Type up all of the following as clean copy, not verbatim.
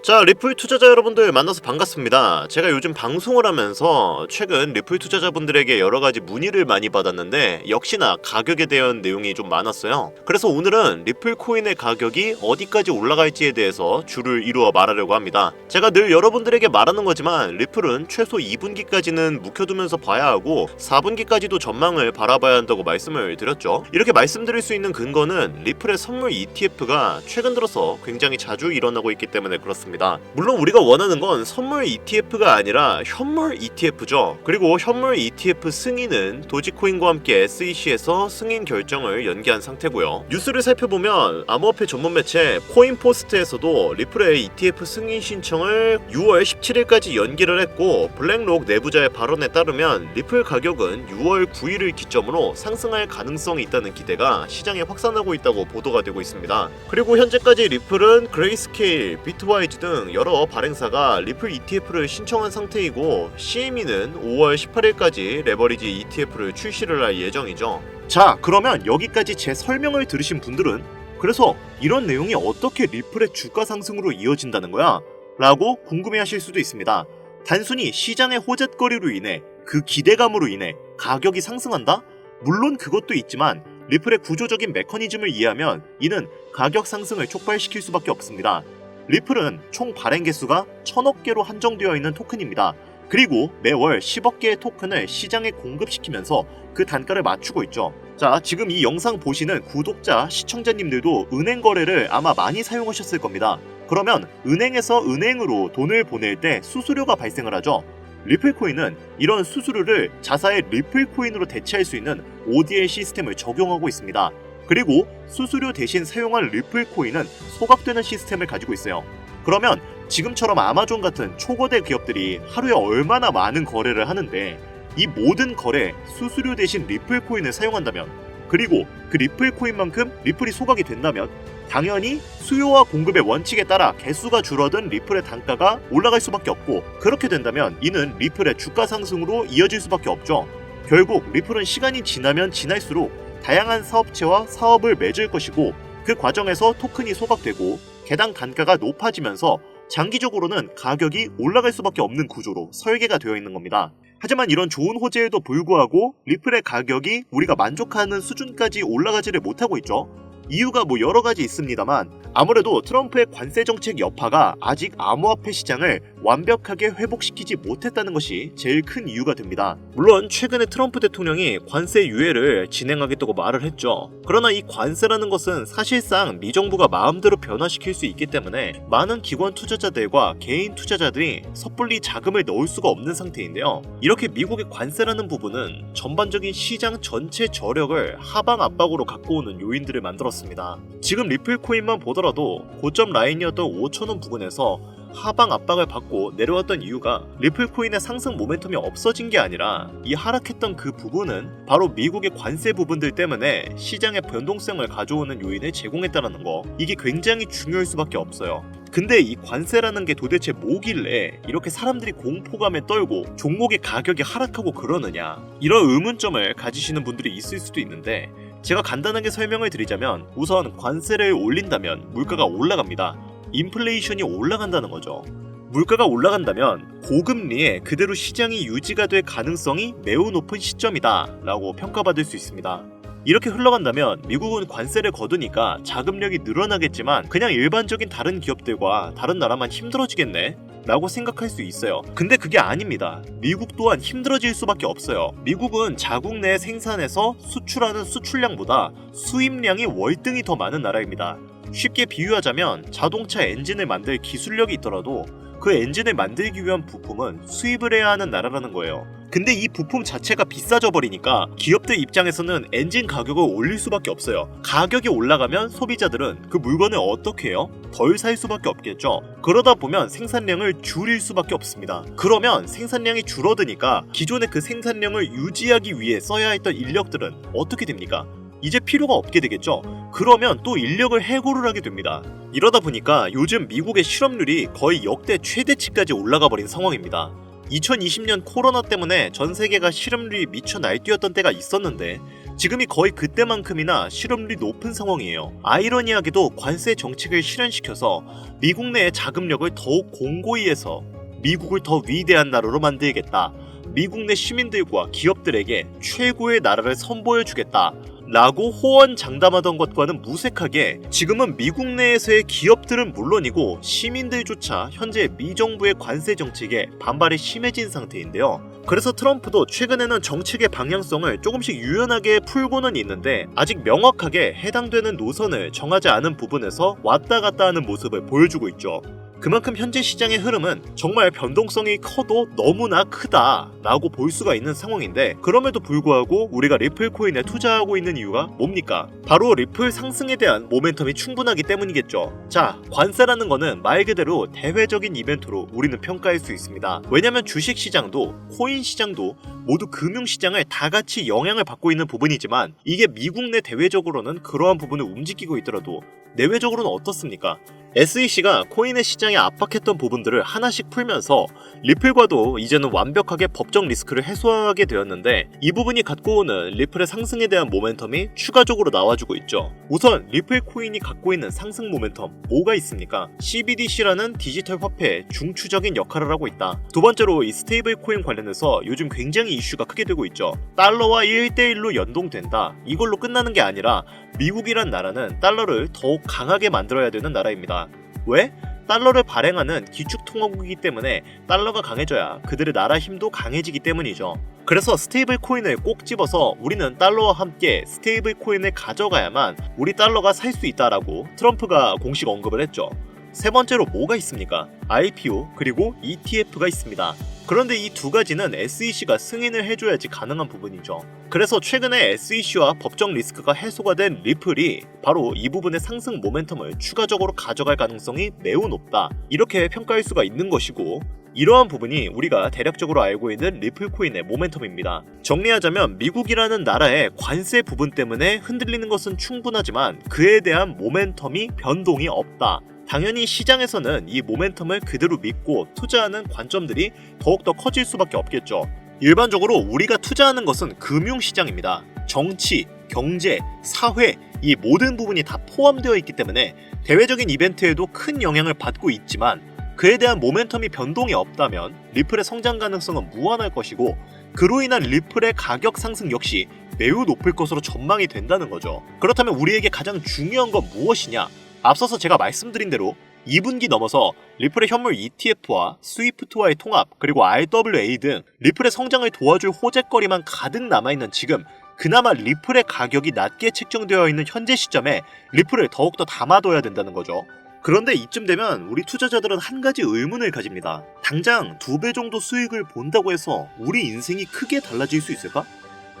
자, 리플 투자자 여러분들 만나서 반갑습니다. 제가 요즘 방송을 하면서 최근 리플 투자자분들에게 여러가지 문의를 많이 받았는데 역시나 가격에 대한 내용이 좀 많았어요. 그래서 오늘은 리플 코인의 가격이 어디까지 올라갈지에 대해서 주를 이루어 말하려고 합니다. 제가 늘 여러분들에게 말하는 거지만 리플은 최소 2분기까지는 묵혀두면서 봐야 하고 4분기까지도 전망을 바라봐야 한다고 말씀을 드렸죠. 이렇게 말씀드릴 수 있는 근거는 리플의 선물 ETF가 최근 들어서 굉장히 자주 일어나고 있기 때문에 그렇습니다. 물론 우리가 원하는 건 선물 ETF가 아니라 현물 ETF죠. 그리고 현물 ETF 승인은 도지코인과 함께 SEC에서 승인 결정을 연기한 상태고요. 뉴스를 살펴보면 암호화폐 전문 매체 코인포스트에서도 리플의 ETF 승인 신청을 6월 17일까지 연기를 했고, 블랙록 내부자의 발언에 따르면 리플 가격은 6월 9일을 기점으로 상승할 가능성이 있다는 기대가 시장에 확산하고 있다고 보도가 되고 있습니다. 그리고 현재까지 리플은 그레이스케일, 비트와이즈 등 여러 발행사가 리플 ETF를 신청한 상태이고, CME는 5월 18일까지 레버리지 ETF를 출시를 할 예정이죠. 자, 그러면 여기까지 제 설명을 들으신 분들은 그래서 이런 내용이 어떻게 리플의 주가 상승으로 이어진다는 거야? 라고 궁금해하실 수도 있습니다. 단순히 시장의 호재거리로 인해, 그 기대감으로 인해 가격이 상승한다? 물론 그것도 있지만 리플의 구조적인 메커니즘을 이해하면 이는 가격 상승을 촉발시킬 수밖에 없습니다. 리플은 총 발행 개수가 1000억 개로 한정되어 있는 토큰입니다. 그리고 매월 10억 개의 토큰을 시장에 공급시키면서 그 단가를 맞추고 있죠. 자, 지금 이 영상 보시는 구독자, 시청자님들도 은행 거래를 아마 많이 사용하셨을 겁니다. 그러면 은행에서 은행으로 돈을 보낼 때 수수료가 발생을 하죠. 리플코인은 이런 수수료를 자사의 리플코인으로 대체할 수 있는 ODL 시스템을 적용하고 있습니다. 그리고 수수료 대신 사용한 리플코인은 소각되는 시스템을 가지고 있어요. 그러면 지금처럼 아마존 같은 초거대 기업들이 하루에 얼마나 많은 거래를 하는데, 이 모든 거래 수수료 대신 리플코인을 사용한다면, 그리고 그 리플코인만큼 리플이 소각이 된다면 당연히 수요와 공급의 원칙에 따라 개수가 줄어든 리플의 단가가 올라갈 수밖에 없고, 그렇게 된다면 이는 리플의 주가 상승으로 이어질 수밖에 없죠. 결국 리플은 시간이 지나면 지날수록 다양한 사업체와 사업을 맺을 것이고, 그 과정에서 토큰이 소각되고 개당 단가가 높아지면서 장기적으로는 가격이 올라갈 수밖에 없는 구조로 설계가 되어 있는 겁니다. 하지만 이런 좋은 호재에도 불구하고 리플의 가격이 우리가 만족하는 수준까지 올라가지를 못하고 있죠. 이유가 여러 가지 있습니다만, 아무래도 트럼프의 관세 정책 여파가 아직 암호화폐 시장을 완벽하게 회복시키지 못했다는 것이 제일 큰 이유가 됩니다. 물론 최근에 트럼프 대통령이 관세 유예를 진행하겠다고 말을 했죠. 그러나 이 관세라는 것은 사실상 미정부가 마음대로 변화시킬 수 있기 때문에 많은 기관 투자자들과 개인 투자자들이 섣불리 자금을 넣을 수가 없는 상태인데요. 이렇게 미국의 관세라는 부분은 전반적인 시장 전체 저력을 하방 압박으로 갖고 오는 요인들을 만들었습니다. 지금 리플 코인만 보더라도 고점 라인이었던 5,000원 부근에서 하방 압박을 받고 내려왔던 이유가 리플 코인의 상승 모멘텀이 없어진 게 아니라, 이 하락했던 그 부분은 바로 미국의 관세 부분들 때문에 시장의 변동성을 가져오는 요인을 제공했다는 거, 이게 굉장히 중요할 수밖에 없어요. 근데 이 관세라는 게 도대체 뭐길래 이렇게 사람들이 공포감에 떨고 종목의 가격이 하락하고 그러느냐, 이런 의문점을 가지시는 분들이 있을 수도 있는데, 제가 간단하게 설명을 드리자면, 우선 관세를 올린다면 물가가 올라갑니다. 인플레이션이 올라간다는 거죠. 물가가 올라간다면 고금리에 그대로 시장이 유지가 될 가능성이 매우 높은 시점이다 라고 평가받을 수 있습니다. 이렇게 흘러간다면 미국은 관세를 거두니까 자금력이 늘어나겠지만 그냥 일반적인 다른 기업들과 다른 나라만 힘들어지겠네? 라고 생각할 수 있어요. 근데 그게 아닙니다. 미국 또한 힘들어질 수밖에 없어요. 미국은 자국 내 생산에서 수출하는 수출량보다 수입량이 월등히 더 많은 나라입니다. 쉽게 비유하자면 자동차 엔진을 만들 기술력이 있더라도 그 엔진을 만들기 위한 부품은 수입을 해야 하는 나라라는 거예요. 근데 이 부품 자체가 비싸져 버리니까 기업들 입장에서는 엔진 가격을 올릴 수밖에 없어요. 가격이 올라가면 소비자들은 그 물건을 어떻게 해요? 덜 살 수밖에 없겠죠. 그러다 보면 생산량을 줄일 수밖에 없습니다. 그러면 생산량이 줄어드니까 기존의 그 생산량을 유지하기 위해 써야 했던 인력들은 어떻게 됩니까? 이제 필요가 없게 되겠죠. 그러면 또 인력을 해고를 하게 됩니다. 이러다 보니까 요즘 미국의 실업률이 거의 역대 최대치까지 올라가 버린 상황입니다. 2020년 코로나 때문에 전 세계가 실업률이 미쳐 날뛰었던 때가 있었는데, 지금이 거의 그때만큼이나 실업률이 높은 상황이에요. 아이러니하게도 관세 정책을 실현시켜서 미국 내의 자금력을 더욱 공고히 해서 미국을 더 위대한 나라로 만들겠다. 미국 내 시민들과 기업들에게 최고의 나라를 선보여주겠다. 라고 호언장담하던 것과는 무색하게 지금은 미국 내에서의 기업들은 물론이고 시민들조차 현재 미정부의 관세 정책에 반발이 심해진 상태인데요. 그래서 트럼프도 최근에는 정책의 방향성을 조금씩 유연하게 풀고는 있는데 아직 명확하게 해당되는 노선을 정하지 않은 부분에서 왔다 갔다 하는 모습을 보여주고 있죠. 그만큼 현재 시장의 흐름은 정말 변동성이 커도 너무나 크다라고 볼 수가 있는 상황인데 그럼에도 불구하고 우리가 리플 코인에 투자하고 있는 이유가 뭡니까? 바로 리플 상승에 대한 모멘텀이 충분하기 때문이겠죠. 자, 관세라는 거는 말 그대로 대외적인 이벤트로 우리는 평가할 수 있습니다. 왜냐면 주식 시장도 코인 시장도 모두 금융 시장을 다 같이 영향을 받고 있는 부분이지만 이게 미국 내 대외적으로는 그러한 부분을 움직이고 있더라도 내외적으로는 어떻습니까? SEC가 코인의 시장에 압박했던 부분들을 하나씩 풀면서 리플과도 이제는 완벽하게 법적 리스크를 해소하게 되었는데 이 부분이 갖고 오는 리플의 상승에 대한 모멘텀이 추가적으로 나와주고 있죠. 우선 리플 코인이 갖고 있는 상승 모멘텀 뭐가 있습니까? CBDC라는 디지털 화폐의 중추적인 역할을 하고 있다. 두 번째로 이 스테이블 코인 관련해서 요즘 굉장히 이슈가 크게 되고 있죠. 달러와 1대1로 연동된다. 이걸로 끝나는 게 아니라 미국이란 나라는 달러를 더욱 강하게 만들어야 되는 나라입니다. 왜? 달러를 발행하는 기축통화국이기 때문에 달러가 강해져야 그들의 나라 힘도 강해지기 때문이죠. 그래서 스테이블 코인을 꼭 집어서 우리는 달러와 함께 스테이블 코인을 가져가야만 우리 달러가 살 수 있다라고 트럼프가 공식 언급을 했죠. 세 번째로 뭐가 있습니까? IPO 그리고 ETF가 있습니다. 그런데 이 두 가지는 SEC가 승인을 해줘야지 가능한 부분이죠. 그래서 최근에 SEC와 법적 리스크가 해소가 된 리플이 바로 이 부분의 상승 모멘텀을 추가적으로 가져갈 가능성이 매우 높다. 이렇게 평가할 수가 있는 것이고 이러한 부분이 우리가 대략적으로 알고 있는 리플 코인의 모멘텀입니다. 정리하자면 미국이라는 나라의 관세 부분 때문에 흔들리는 것은 충분하지만 그에 대한 모멘텀이 변동이 없다. 당연히 시장에서는 이 모멘텀을 그대로 믿고 투자하는 관점들이 더욱더 커질 수밖에 없겠죠. 일반적으로 우리가 투자하는 것은 금융시장입니다. 정치, 경제, 사회 이 모든 부분이 다 포함되어 있기 때문에 대외적인 이벤트에도 큰 영향을 받고 있지만 그에 대한 모멘텀이 변동이 없다면 리플의 성장 가능성은 무한할 것이고 그로 인한 리플의 가격 상승 역시 매우 높을 것으로 전망이 된다는 거죠. 그렇다면 우리에게 가장 중요한 건 무엇이냐? 앞서서 제가 말씀드린 대로 2분기 넘어서 리플의 현물 ETF와 스위프트와의 통합 그리고 RWA 등 리플의 성장을 도와줄 호재거리만 가득 남아있는 지금 그나마 리플의 가격이 낮게 책정되어 있는 현재 시점에 리플을 더욱더 담아둬야 된다는 거죠. 그런데 이쯤 되면 우리 투자자들은 한 가지 의문을 가집니다. 당장 2배 정도 수익을 본다고 해서 우리 인생이 크게 달라질 수 있을까?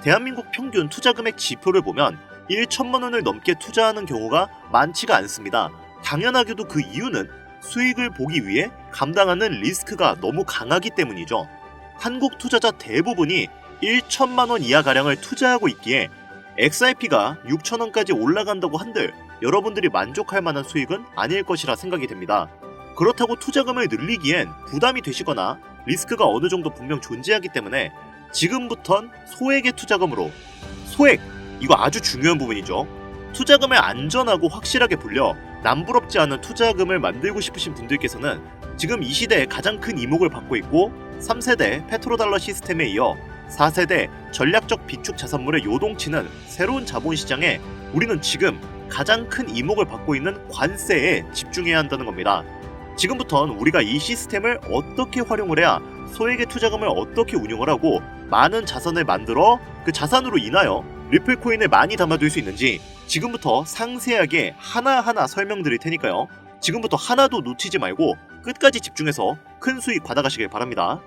대한민국 평균 투자금액 지표를 보면 1천만 원을 넘게 투자하는 경우가 많지가 않습니다. 당연하게도 그 이유는 수익을 보기 위해 감당하는 리스크가 너무 강하기 때문이죠. 한국 투자자 대부분이 1천만 원 이하가량을 투자하고 있기에 XRP가 6천 원까지 올라간다고 한들 여러분들이 만족할 만한 수익은 아닐 것이라 생각이 됩니다. 그렇다고 투자금을 늘리기엔 부담이 되시거나 리스크가 어느 정도 분명 존재하기 때문에 지금부턴 소액의 투자금으로 소액! 이거 아주 중요한 부분이죠. 투자금을 안전하고 확실하게 불려 남부럽지 않은 투자금을 만들고 싶으신 분들께서는 지금 이 시대에 가장 큰 이목을 받고 있고 3세대 페트로달러 시스템에 이어 4세대 전략적 비축 자산물의 요동치는 새로운 자본시장에 우리는 지금 가장 큰 이목을 받고 있는 관세에 집중해야 한다는 겁니다. 지금부터는 우리가 이 시스템을 어떻게 활용을 해야 소액의 투자금을 어떻게 운용을 하고 많은 자산을 만들어 그 자산으로 인하여 리플 코인을 많이 담아둘 수 있는지 지금부터 상세하게 하나하나 설명드릴 테니까요. 지금부터 하나도 놓치지 말고 끝까지 집중해서 큰 수익 받아가시길 바랍니다.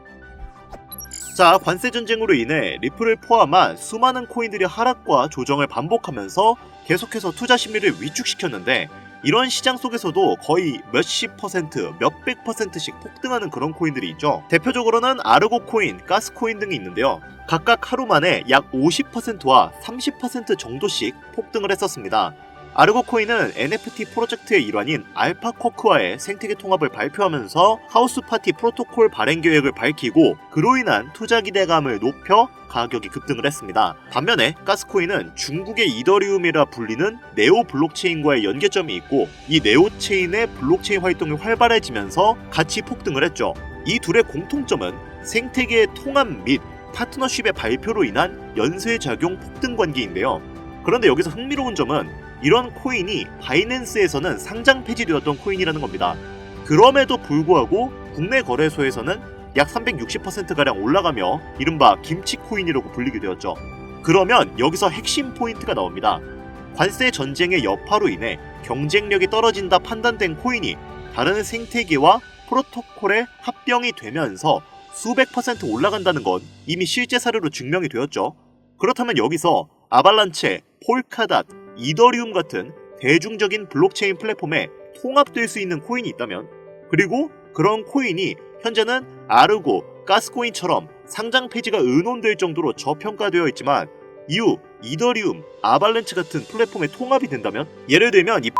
자, 관세 전쟁으로 인해 리플을 포함한 수많은 코인들이 하락과 조정을 반복하면서 계속해서 투자 심리를 위축시켰는데 이런 시장 속에서도 거의 몇십 퍼센트, 몇백 퍼센트씩 폭등하는 그런 코인들이 있죠. 대표적으로는 아르고 코인, 가스 코인 등이 있는데요. 각각 하루 만에 약 50%와 30% 정도씩 폭등을 했었습니다. 아르고 코인은 NFT 프로젝트의 일환인 알파쿼크와의 생태계 통합을 발표하면서 하우스 파티 프로토콜 발행 계획을 밝히고 그로 인한 투자 기대감을 높여 가격이 급등을 했습니다. 반면에 가스코인은 중국의 이더리움이라 불리는 네오 블록체인과의 연계점이 있고 이 네오 체인의 블록체인 활동이 활발해지면서 같이 폭등을 했죠. 이 둘의 공통점은 생태계의 통합 및 파트너십의 발표로 인한 연쇄작용 폭등 관계인데요. 그런데 여기서 흥미로운 점은 이런 코인이 바이낸스에서는 상장 폐지되었던 코인이라는 겁니다. 그럼에도 불구하고 국내 거래소에서는 약 360%가량 올라가며 이른바 김치 코인이라고 불리게 되었죠. 그러면 여기서 핵심 포인트가 나옵니다. 관세 전쟁의 여파로 인해 경쟁력이 떨어진다 판단된 코인이 다른 생태계와 프로토콜에 합병이 되면서 수백 퍼센트 올라간다는 건 이미 실제 사례로 증명이 되었죠. 그렇다면 여기서 아발란체, 폴카닷, 이더리움 같은 대중적인 블록체인 플랫폼에 통합될 수 있는 코인이 있다면, 그리고 그런 코인이 현재는 아르고, 가스코인처럼 상장 폐지가 의논될 정도로 저평가되어 있지만 이후 이더리움, 아발란체 같은 플랫폼에 통합이 된다면, 예를 들면 이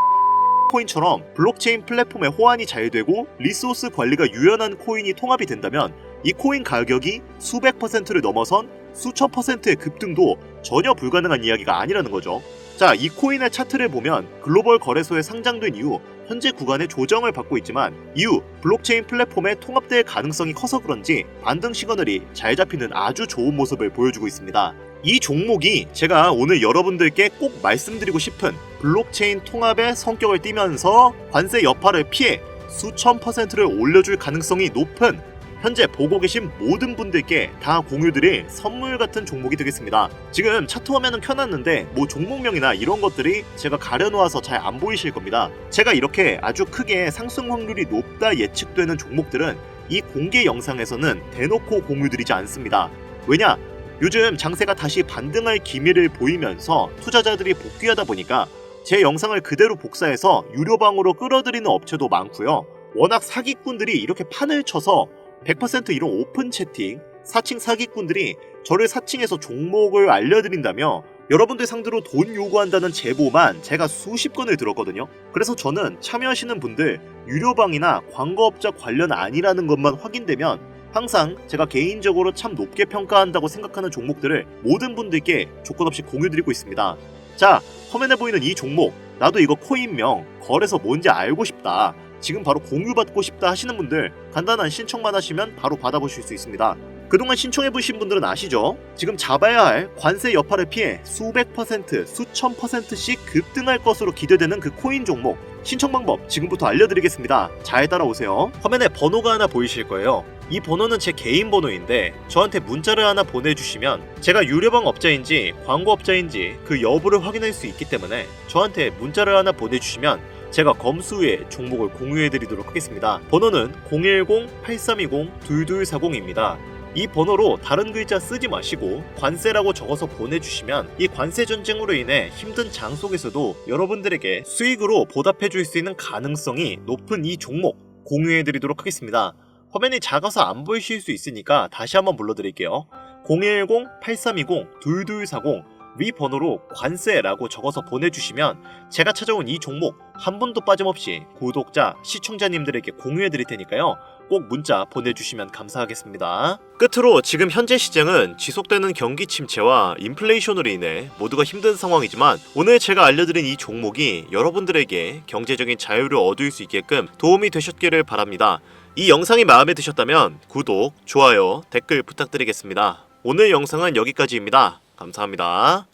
코인처럼 블록체인 플랫폼에 호환이 잘 되고 리소스 관리가 유연한 코인이 통합이 된다면 이 코인 가격이 수백 퍼센트를 넘어선 수천 퍼센트의 급등도 전혀 불가능한 이야기가 아니라는 거죠. 자, 이 코인의 차트를 보면 글로벌 거래소에 상장된 이후 현재 구간의 조정을 받고 있지만 이후 블록체인 플랫폼에 통합될 가능성이 커서 그런지 반등 시그널이 잘 잡히는 아주 좋은 모습을 보여주고 있습니다. 이 종목이 제가 오늘 여러분들께 꼭 말씀드리고 싶은 블록체인 통합의 성격을 띠면서 관세 여파를 피해 수천 퍼센트를 올려줄 가능성이 높은 현재 보고 계신 모든 분들께 다 공유드릴 선물 같은 종목이 되겠습니다. 지금 차트 화면은 켜놨는데 뭐 종목명이나 이런 것들이 제가 가려놓아서 잘 안 보이실 겁니다. 제가 이렇게 아주 크게 상승 확률이 높다 예측되는 종목들은 이 공개 영상에서는 대놓고 공유드리지 않습니다. 왜냐? 요즘 장세가 다시 반등할 기미를 보이면서 투자자들이 복귀하다 보니까 제 영상을 그대로 복사해서 유료방으로 끌어들이는 업체도 많고요. 워낙 사기꾼들이 이렇게 판을 쳐서 100% 이런 오픈 채팅, 사칭 사기꾼들이 저를 사칭해서 종목을 알려드린다며 여러분들 상대로 돈 요구한다는 제보만 제가 수십 건을 들었거든요. 그래서 저는 참여하시는 분들 유료방이나 광고업자 관련 아니라는 것만 확인되면 항상 제가 개인적으로 참 높게 평가한다고 생각하는 종목들을 모든 분들께 조건 없이 공유드리고 있습니다. 자, 화면에 보이는 이 종목, 나도 이거 코인명, 거래소 뭔지 알고 싶다, 지금 바로 공유받고 싶다 하시는 분들 간단한 신청만 하시면 바로 받아보실 수 있습니다. 그동안 신청해보신 분들은 아시죠? 지금 잡아야 할 관세 여파를 피해 수백 퍼센트, 수천 퍼센트씩 급등할 것으로 기대되는 그 코인 종목, 신청 방법 지금부터 알려드리겠습니다. 잘 따라오세요. 화면에 번호가 하나 보이실 거예요. 이 번호는 제 개인 번호인데 저한테 문자를 하나 보내주시면 제가 유료방 업자인지 광고 업자인지 그 여부를 확인할 수 있기 때문에 저한테 문자를 하나 보내주시면 제가 검수 후에 종목을 공유해드리도록 하겠습니다. 번호는 010-8320-2240입니다. 이 번호로 다른 글자 쓰지 마시고 관세라고 적어서 보내주시면 이 관세 전쟁으로 인해 힘든 장 속에서도 여러분들에게 수익으로 보답해줄 수 있는 가능성이 높은 이 종목 공유해드리도록 하겠습니다. 화면이 작아서 안 보이실 수 있으니까 다시 한번 불러드릴게요. 010-8320-2240 위 번호로 관세라고 적어서 보내주시면 제가 찾아온 이 종목 한 분도 빠짐없이 구독자, 시청자님들에게 공유해드릴 테니까요. 꼭 문자 보내주시면 감사하겠습니다. 끝으로 지금 현재 시장은 지속되는 경기 침체와 인플레이션으로 인해 모두가 힘든 상황이지만 오늘 제가 알려드린 이 종목이 여러분들에게 경제적인 자유를 얻을 수 있게끔 도움이 되셨기를 바랍니다. 이 영상이 마음에 드셨다면 구독, 좋아요, 댓글 부탁드리겠습니다. 오늘 영상은 여기까지입니다. 감사합니다.